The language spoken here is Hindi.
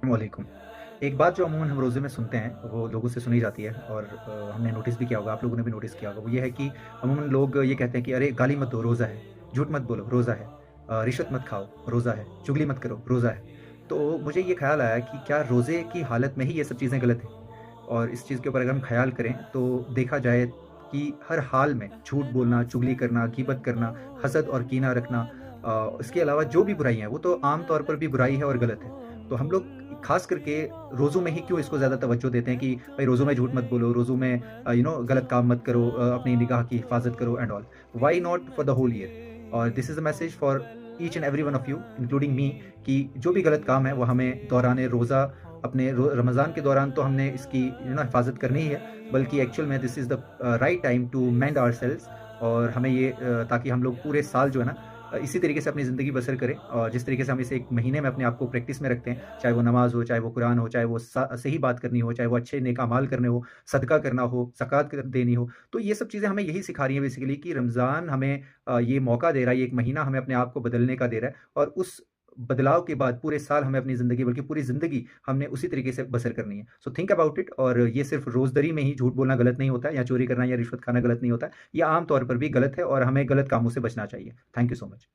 वालेकुम। एक बात जो अमूमन हम रोज़े में सुनते हैं, वो लोगों से सुनी जाती है और हमने नोटिस भी किया होगा, आप लोगों ने भी नोटिस किया होगा, वो ये है कि अमूमन लोग ये कहते हैं कि अरे गाली मत दो, रोज़ा है, झूठ मत बोलो, रोज़ा है, रिश्वत मत खाओ, रोज़ा है, चुगली मत करो, रोज़ा है। तो मुझे ये ख़्याल आया कि क्या रोज़े की हालत में ही ये सब चीज़ें गलत हैं? और इस चीज़ के ऊपर अगर हम ख़्याल करें, तो देखा जाए कि हर हाल में झूठ बोलना, चुगली करना, गीबत करना, हसद और कीना रखना इसके अलावा जो भी बुराइयाँ हैं, वो तो आम तौर पर भी बुराई है और गलत है। तो हम लोग ख़ास करके रोज़ों में ही क्यों इसको ज़्यादा तवज्जो देते हैं कि भाई रोज़ों में झूठ मत बोलो, रोज़ों में गलत काम मत करो, अपनी निगाह की हिफ़ाज़त करो and all. Why not for the whole year? और this is a message for each and every one of you including me कि जो भी गलत काम है वो हमें दौरान रोज़ा अपने रमज़ान के दौरान तो हमने इसकी हिफ़ाज़त करनी ही है, बल्कि एक्चुअल में this is the right time to mend ourselves और हमें ये ताकि हम लोग पूरे साल जो है ना इसी तरीके से अपनी ज़िंदगी बसर करें और जिस तरीके से हम इसे 1 महीने में अपने आप को प्रैक्टिस में रखते हैं, चाहे वो नमाज़ हो, चाहे वो कुरान हो, चाहे वो सही बात करनी हो, चाहे वो अच्छे नेक अमाल करने हो, सदका करना हो, ज़कात कर देनी हो। तो ये सब चीज़ें हमें यही सिखा रही हैं बेसिकली कि रमज़ान हमें ये मौका दे रहा है, ये 1 महीना हमें अपने आप को बदलने का दे रहा है और उस बदलाव के बाद पूरे साल हमें अपनी ज़िंदगी बल्कि पूरी ज़िंदगी हमने उसी तरीके से बसर करनी है। सो थिंक अबाउट इट और ये सिर्फ़ रोज़दरी में ही झूठ बोलना गलत नहीं होता है या चोरी करना या रिश्वत खाना गलत नहीं होता है। ये आम तौर पर भी गलत है और हमें गलत कामों से बचना चाहिए। Thank you so much.